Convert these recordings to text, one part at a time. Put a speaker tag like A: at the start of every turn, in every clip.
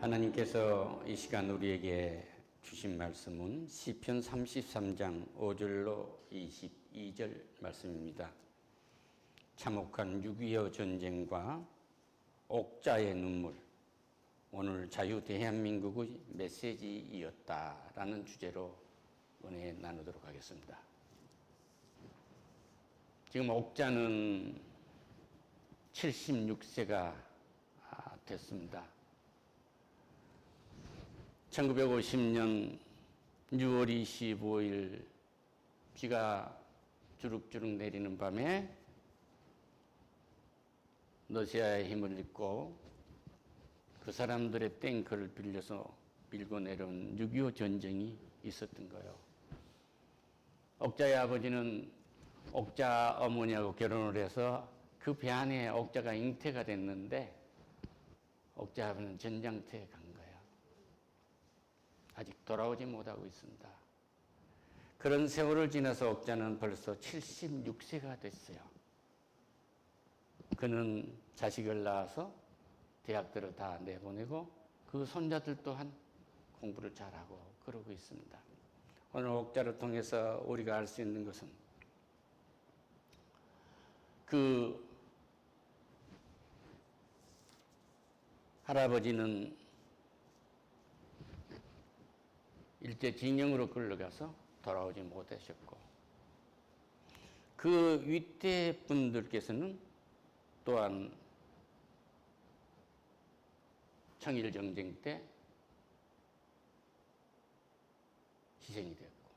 A: 하나님께서 이 시간 우리에게 주신 말씀은 시편 33장 5절로 22절 말씀입니다. 참혹한 6.25 전쟁과 옥자의 눈물, 오늘 자유 대한민국의 메시지이었다라는 주제로 은혜 나누도록 하겠습니다. 지금 옥자는 76세가 됐습니다. 1950년 6월 25일 비가 주룩주룩 내리는 밤에 러시아의 힘을 입고 그 사람들의 탱크를 빌려서 밀고 내려온 6.25 전쟁이 있었던 거예요. 옥자의 아버지는 옥자 어머니하고 결혼을 해서 그 배 안에 옥자가 잉태가 됐는데 옥자 아버지는 전장터에 간 거예요. 아직 돌아오지 못하고 있습니다. 그런 세월을 지나서 옥자는 벌써 76세가 됐어요. 그는 자식을 낳아서 대학들을 다 내보내고 그 손자들 또한 공부를 잘하고 그러고 있습니다. 오늘 옥자를 통해서 우리가 알 수 있는 것은 그 할아버지는 일제 징용으로 끌려가서 돌아오지 못하셨고 그 윗대 분들께서는 또한 청일전쟁 때 희생이 되었고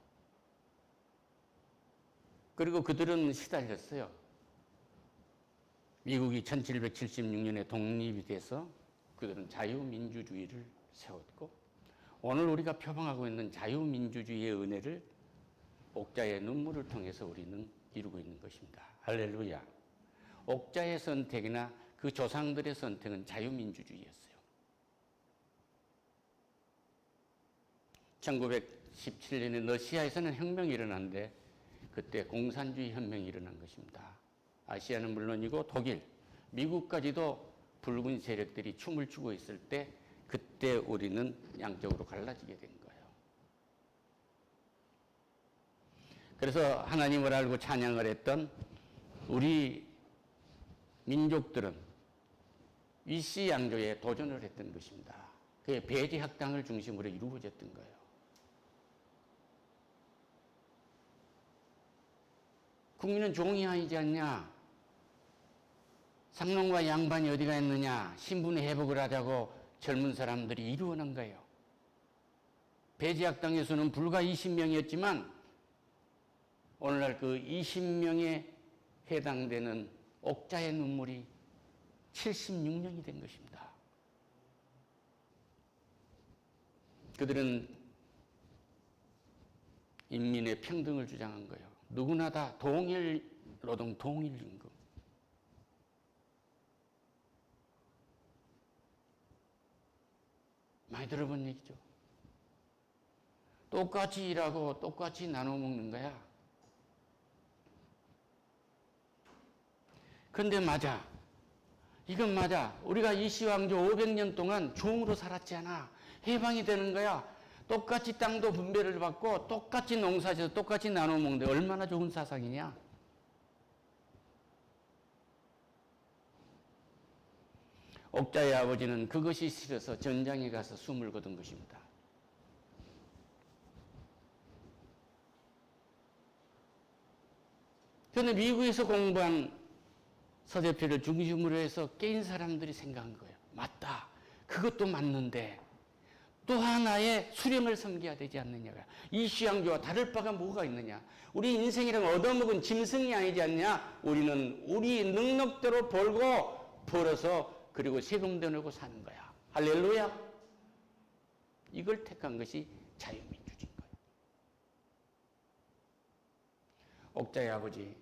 A: 그리고 그들은 시달렸어요. 미국이 1776년에 독립이 돼서 그들은 자유민주주의를 세웠고 오늘 우리가 표방하고 있는 자유민주주의의 은혜를 옥자의 눈물을 통해서 우리는 이루고 있는 것입니다. 할렐루야. 옥자의 선택이나 그 조상들의 선택은 자유민주주의였어요. 1917년에 러시아에서는 혁명이 일어났는데 그때 공산주의 혁명이 일어난 것입니다. 아시아는 물론이고 독일, 미국까지도 붉은 세력들이 춤을 추고 있을 때 그때 우리는 양쪽으로 갈라지게 된 거예요. 그래서 하나님을 알고 찬양을 했던 우리 민족들은 위시양조에 도전을 했던 것입니다. 그게 배제학당을 중심으로 이루어졌던 거예요. 국민은 종이 아니지 않냐? 상놈과 양반이 어디가 있느냐? 신분의 회복을 하자고 젊은 사람들이 이루어낸 거예요. 배제학당의 수는 불과 20명이었지만 오늘날 그 20명에 해당되는 옥자의 눈물이 76명이 된 것입니다. 그들은 인민의 평등을 주장한 거예요. 누구나 다 동일 노동, 동일 임금. 많이 들어본 얘기죠. 똑같이 일하고 똑같이 나눠 먹는 거야. 근데 맞아. 이건 맞아. 우리가 이시왕조 500년 동안 종으로 살았잖아. 해방이 되는 거야. 똑같이 땅도 분배를 받고 똑같이 농사져서 똑같이 나눠 먹는데 얼마나 좋은 사상이냐. 옥자의 아버지는 그것이 싫어서 전장에 가서 숨을 거둔 것입니다. 그런데 미국에서 공부한 서대표를 중심으로 해서 깨인 사람들이 생각한 거예요. 맞다. 그것도 맞는데 또 하나의 수령을 섬겨야 되지 않느냐가. 이시양조와 다를 바가 뭐가 있느냐. 우리 인생이란 얻어먹은 짐승이 아니지 않냐. 우리는 우리 능력대로 벌고 벌어서 그리고 세금도 내고 사는 거야. 할렐루야. 이걸 택한 것이 자유민주주의인 거예요. 옥자의 아버지,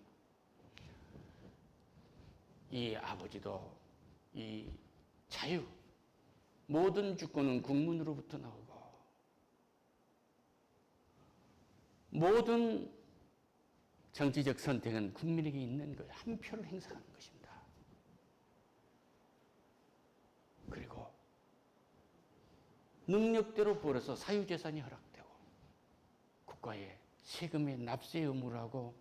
A: 이 아버지도 이 자유, 모든 주권은 국민으로부터 나오고 모든 정치적 선택은 국민에게 있는 거예요. 한 표를 행사하는 것입니다. 그리고 능력대로 벌어서 사유재산이 허락되고 국가에 세금의 납세의 의무를 하고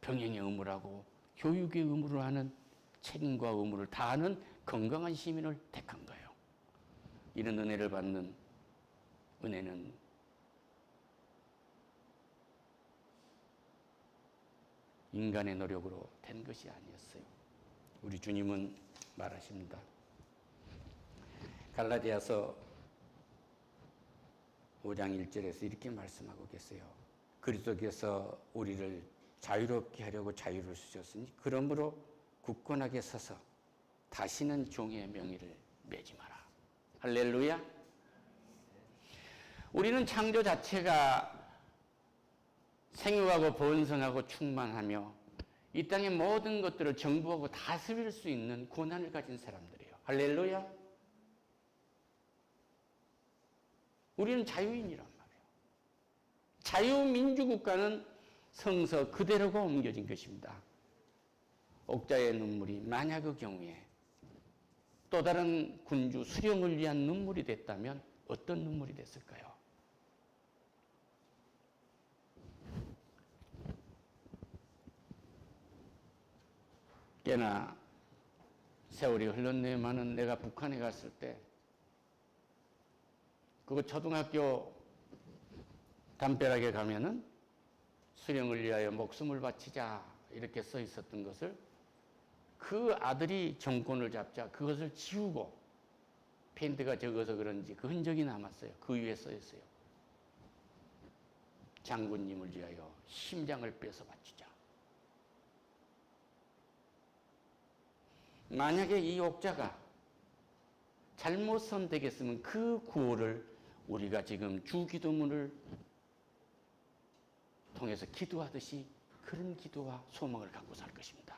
A: 병행의 의무를 하고 교육의 의무를 하는 책임과 의무를 다하는 건강한 시민을 택한 거예요. 이런 은혜를 받는 은혜는 인간의 노력으로 된 것이 아니었어요. 우리 주님은 말하십니다. 갈라디아서 5장 1절에서 이렇게 말씀하고 계세요. 그리스도께서 우리를 자유롭게 하려고 자유를 주셨으니 그러므로 굳건하게 서서 다시는 종의 명의를 매지 마라. 할렐루야. 우리는 창조 자체가 생육하고 번성하고 충만하며 이 땅의 모든 것들을 정부하고 다스릴 수 있는 권한을 가진 사람들이에요. 할렐루야. 우리는 자유인이란 말이에요. 자유민주국가는 성서 그대로가 옮겨진 것입니다. 옥자의 눈물이 만약 그 경우에 또 다른 군주 수령을 위한 눈물이 됐다면 어떤 눈물이 됐을까요? 꽤나 세월이 흘렀네요만은 내가 북한에 갔을 때 그거 초등학교 담벼락에 가면은 수령을 위하여 목숨을 바치자 이렇게 써 있었던 것을 그 아들이 정권을 잡자 그것을 지우고 페인트가 적어서 그런지 그 흔적이 남았어요. 그 위에 써 있어요. 장군님을 위하여 심장을 빼서 바치자. 만약에 이 옥자가 잘못 선택했으면 그 구호를 우리가 지금 주기도문을 통해서 기도하듯이 그런 기도와 소망을 갖고 살 것입니다.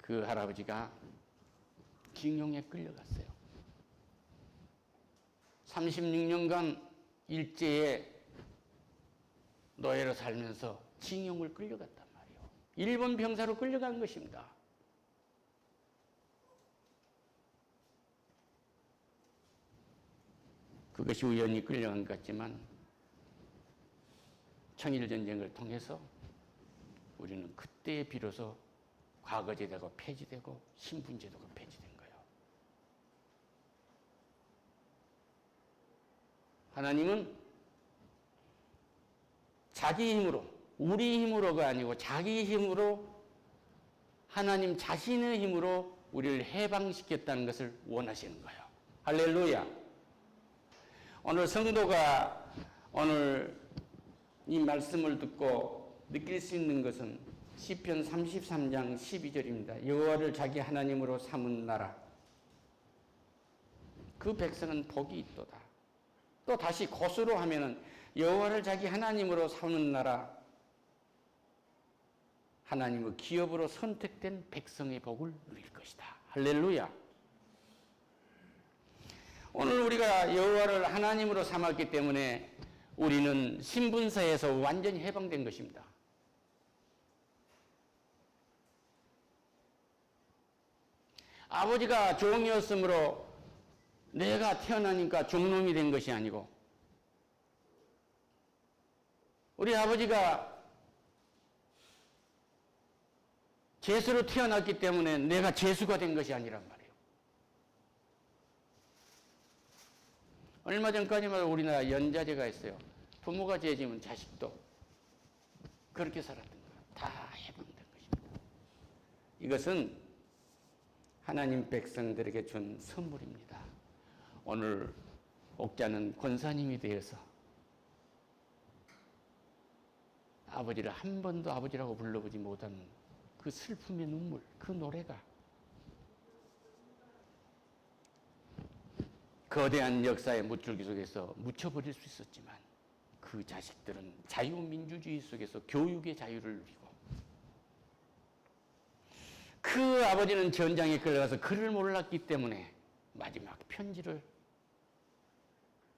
A: 그 할아버지가 징용에 끌려갔어요. 36년간 일제에 노예로 살면서 징용을 끌려갔단 말이에요. 일본 병사로 끌려간 것입니다. 그것이 우연히 끌려간 것 같지만 청일전쟁을 통해서 우리는 그때 비로소 과거제도가 폐지되고 신분제도가 폐지된 거예요. 하나님은 자기 힘으로, 우리 힘으로가 아니고 자기 힘으로 하나님 자신의 힘으로 우리를 해방시켰다는 것을 원하시는 거예요. 할렐루야. 오늘 성도가 오늘 이 말씀을 듣고 느낄 수 있는 것은 시편 33장 12절입니다. 여호와를 자기 하나님으로 삼은 나라 그 백성은 복이 있도다. 또 다시 고수로 하면은 여호와를 자기 하나님으로 삼는 나라 하나님의 기업으로 선택된 백성의 복을 누릴 것이다. 할렐루야. 오늘 우리가 여호와를 하나님으로 삼았기 때문에 우리는 신분사에서 완전히 해방된 것입니다. 아버지가 종이었으므로 내가 태어나니까 종놈이 된 것이 아니고 우리 아버지가 죄수로 태어났기 때문에 내가 죄수가 된 것이 아니란 말이에요. 얼마 전까지만 우리나라 연자제가 있어요. 부모가 죄지면 자식도 그렇게 살았던 거예요. 다 해방된 것입니다. 이것은 하나님 백성들에게 준 선물입니다. 오늘 옥자는 권사님이 되어서 아버지를 한 번도 아버지라고 불러보지 못한 그 슬픔의 눈물, 그 노래가 거대한 역사의 무줄기 속에서 묻혀버릴 수 있었지만 그 자식들은 자유민주주의 속에서 교육의 자유를 누리고 그 아버지는 전장에 끌려가서 글을 몰랐기 때문에 마지막 편지를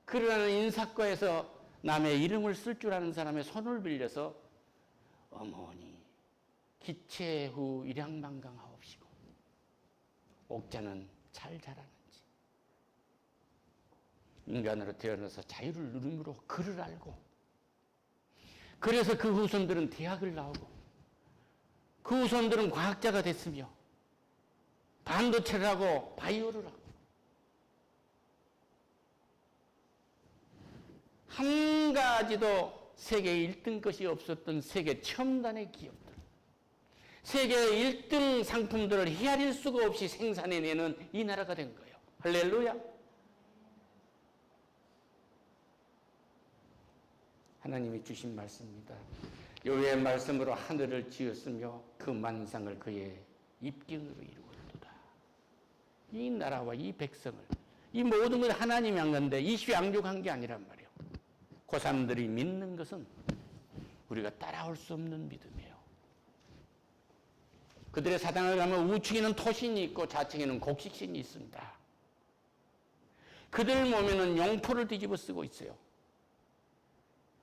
A: 글을 하는 인사과에서 남의 이름을 쓸 줄 아는 사람의 손을 빌려서 어머니 기체 후 일양만강하옵시고 옥자는 잘 자라는지. 인간으로 태어나서 자유를 누림으로 그를 알고, 그래서 그 후손들은 대학을 나오고, 그 후손들은 과학자가 됐으며 반도체를 하고 바이오를 하고, 한 가지도 세계 1등 것이 없었던 세계 첨단의 기업들, 세계 1등 상품들을 헤아릴 수가 없이 생산해내는 이 나라가 된 거예요. 할렐루야. 하나님이 주신 말씀입니다. 여호와의 말씀으로 하늘을 지었으며 그 만상을 그의 입경으로 이루었도다. 이 나라와 이 백성을, 이 모든 걸 하나님이 한 건데 이시양족한 게 아니란 말이에요. 그 사람들이 믿는 것은 우리가 따라올 수 없는 믿음이에요. 그들의 사당을 가면 우측에는 토신이 있고 좌측에는 곡식신이 있습니다. 그들 몸에는 용포를 뒤집어 쓰고 있어요.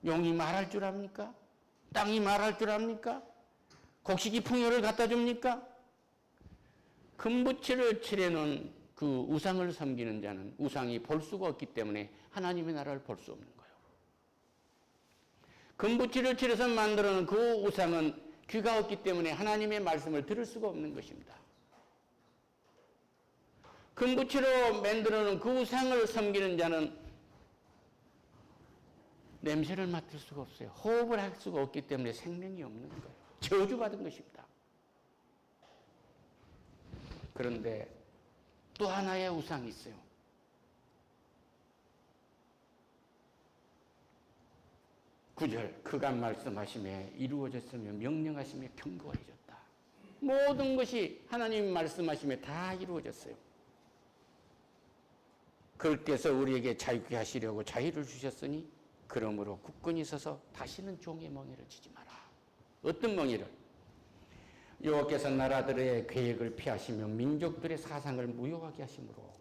A: 용이 말할 줄 압니까? 땅이 말할 줄 압니까? 곡식이 풍요를 갖다 줍니까? 금붙이를 칠해놓은 그 우상을 섬기는 자는 우상이 볼 수가 없기 때문에 하나님의 나라를 볼 수 없는 거예요. 금붙이를 칠해서 만들어놓은 그 우상은 귀가 없기 때문에 하나님의 말씀을 들을 수가 없는 것입니다. 금붙이로 만들어놓은 그 우상을 섬기는 자는 냄새를 맡을 수가 없어요. 호흡을 할 수가 없기 때문에 생명이 없는 거예요. 저주받은 것입니다. 그런데 또 하나의 우상이 있어요. 구절, 그가 말씀하심에 이루어졌으며 명령하심에 경고해졌다. 모든 것이 하나님 말씀하심에 다 이루어졌어요. 그때서 우리에게 자유케 하시려고 자유를 주셨으니 그러므로 굳건히 서서 다시는 종의 멍에를 지지 마라. 어떤 멍에를? 여호와께서 나라들의 계획을 피하시며 민족들의 사상을 무효하게 하심으로,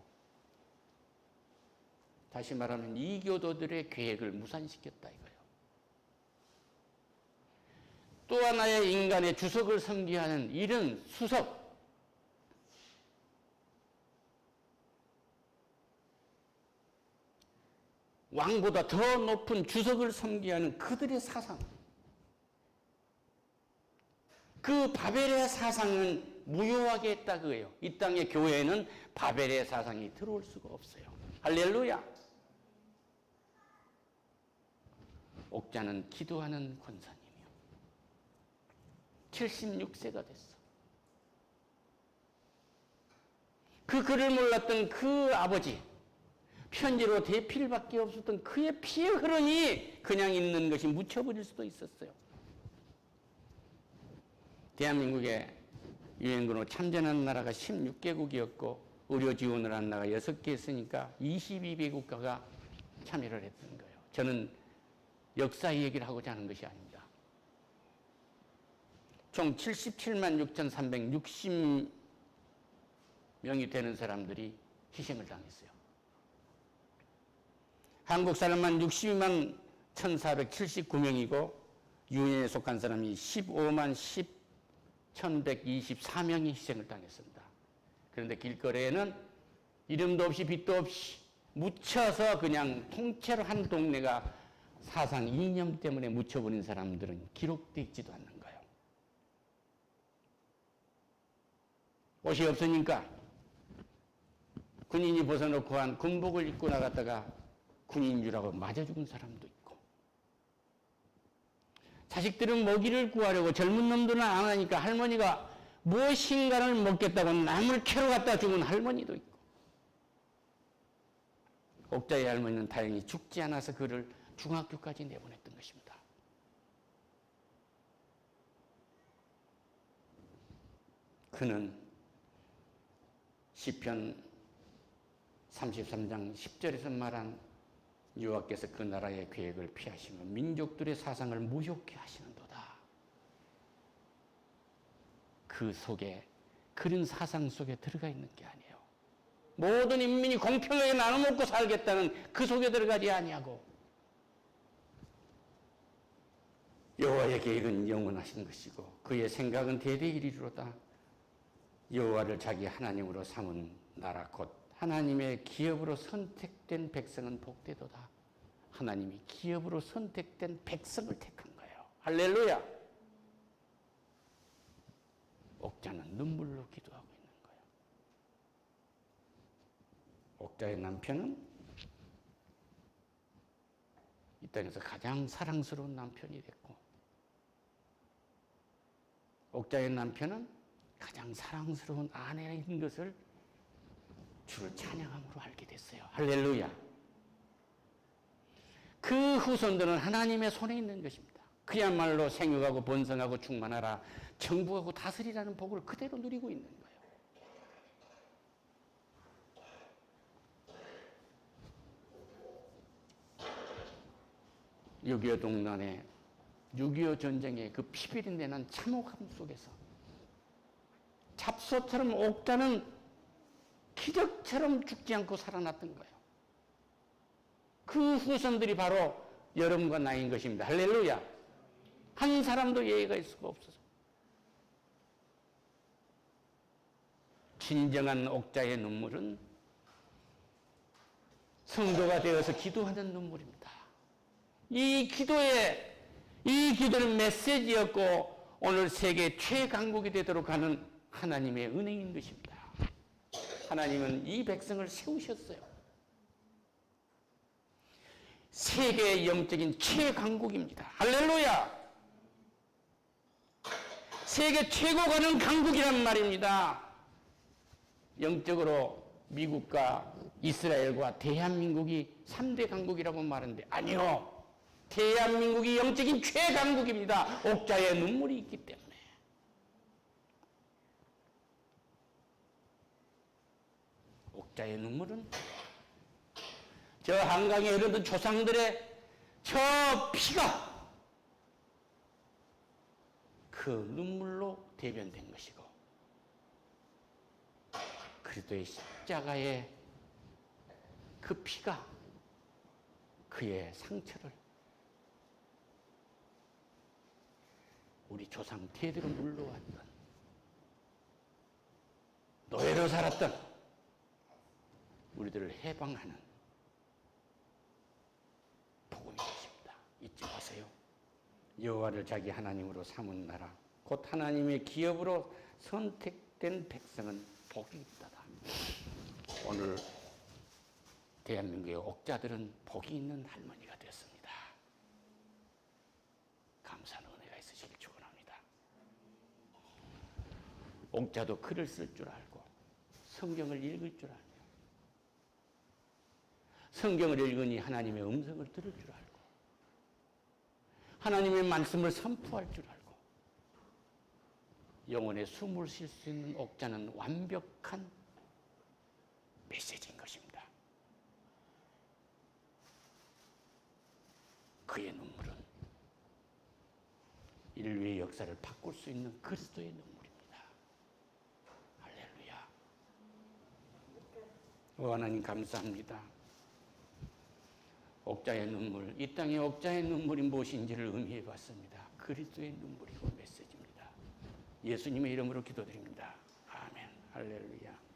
A: 다시 말하면 이교도들의 계획을 무산시켰다 이거예요. 또 하나의 인간의 주석을 섬기하는 이런 수석, 왕보다 더 높은 주석을 섬기하는 그들의 사상, 그 바벨의 사상은 무효하게 했다 그거예요. 이 땅의 교회에는 바벨의 사상이 들어올 수가 없어요. 할렐루야. 옥자는 기도하는 권사님이요, 76세가 됐어. 그 글을 몰랐던 그 아버지, 편지로 대필밖에 없었던 그의 피의 흐름이 그냥 있는 것이 묻혀버릴 수도 있었어요. 대한민국에 유엔군으로 참전한 나라가 16개국이었고 의료 지원을 한 나라가 6개 있으니까 22개 국가가 참여를 했던 거예요. 저는 역사 얘기를 하고자 하는 것이 아닙니다. 총 77만 6,360명이 되는 사람들이 희생을 당했어요. 한국 사람만 62만 1,479명이고 유엔에 속한 사람이 15만 1,124명이 희생을 당했습니다. 그런데 길거리에는 이름도 없이 빛도 없이 묻혀서 그냥 통째로 한 동네가 사상 이념 때문에 묻혀버린 사람들은 기록되어 있지도 않는 거예요. 옷이 없으니까 군인이 벗어놓고 한 군복을 입고 나갔다가 군인 줄 알고 맞아 죽은 사람도 있고, 자식들은 먹이를 구하려고 젊은 놈들은 안 하니까 할머니가 무엇인가를 먹겠다고 나물 캐러 갔다 죽은 할머니도 있고, 옥자의 할머니는 다행히 죽지 않아서 그를 중학교까지 내보냈던 것입니다. 그는 시편 33장 10절에서 말한 여호와께서 그 나라의 계획을 피하시며 민족들의 사상을 무효케 하시는도다. 그 속에, 그런 사상 속에 들어가 있는 게 아니에요. 모든 인민이 공평하게 나눠 먹고 살겠다는 그 속에 들어가지 아니하고, 여호와의 계획은 영원하신 것이고 그의 생각은 대대 이리로다. 여호와를 자기 하나님으로 삼은 나라 곧 하나님의 기업으로 선택된 백성은 복되도다. 하나님이 기업으로 선택된 백성을 택한 거예요. 할렐루야. 옥자는 눈물로 기도하고 있는 거예요. 옥자의 남편은 이 땅에서 가장 사랑스러운 남편이 됐고, 옥자의 남편은 가장 사랑스러운 아내인 것을 주를 찬양함으로 알게 됐어요. 할렐루야. 그 후손들은 하나님의 손에 있는 것입니다. 그야말로 생육하고 번성하고 충만하라, 정부하고 다스리라는 복을 그대로 누리고 있는 거예요. 6.25 동란의 6.25 전쟁의 그 피비린내 난 참혹함 속에서 잡소처럼 옥자는 기적처럼 죽지 않고 살아났던 거예요. 그 후손들이 바로 여러분과 나인 것입니다. 할렐루야. 한 사람도 예외가 있을 수가 없어서. 진정한 옥자의 눈물은 성도가 되어서 기도하는 눈물입니다. 이 기도는 메시지였고 오늘 세계 최강국이 되도록 하는 하나님의 은혜인 것입니다. 하나님은 이 백성을 세우셨어요. 세계의 영적인 최강국입니다. 할렐루야! 세계 최고 가는 강국이란 말입니다. 영적으로 미국과 이스라엘과 대한민국이 3대 강국이라고 말하는데 아니요. 대한민국이 영적인 최강국입니다. 옥자의 눈물이 있기 때문에. 옥자의 눈물은 저 한강에 흐르던 조상들의 저 피가 그 눈물로 대변된 것이고, 그리스도의 십자가의 그 피가 그의 상처를 우리 조상 대대로 물러왔던, 노예로 살았던 우리들을 해방하는 복음이 것입니다. 잊지 마세요. 여호와를 자기 하나님으로 삼은 나라 곧 하나님의 기업으로 선택된 백성은 복이 있다다. 오늘 대한민국의 옥자들은 복이 있는 할머니가 되었습니다. 감사한 은혜가 있으시길 축원합니다. 옥자도 글을 쓸 줄 알고 성경을 읽을 줄 알며, 성경을 읽으니 하나님의 음성을 들을 줄 알고, 하나님의 말씀을 선포할 줄 알고, 영혼에 숨을 쉴 수 있는 옥자는 완벽한 메시지인 것입니다. 그의 눈물은 인류의 역사를 바꿀 수 있는 그리스도의 눈물입니다. 할렐루야. 하나님 감사합니다. 옥자의 눈물, 이 땅의 옥자의 눈물이 무엇인지를 의미해 봤습니다. 그리스도의 눈물이고 메시지입니다. 예수님의 이름으로 기도드립니다. 아멘. 할렐루야.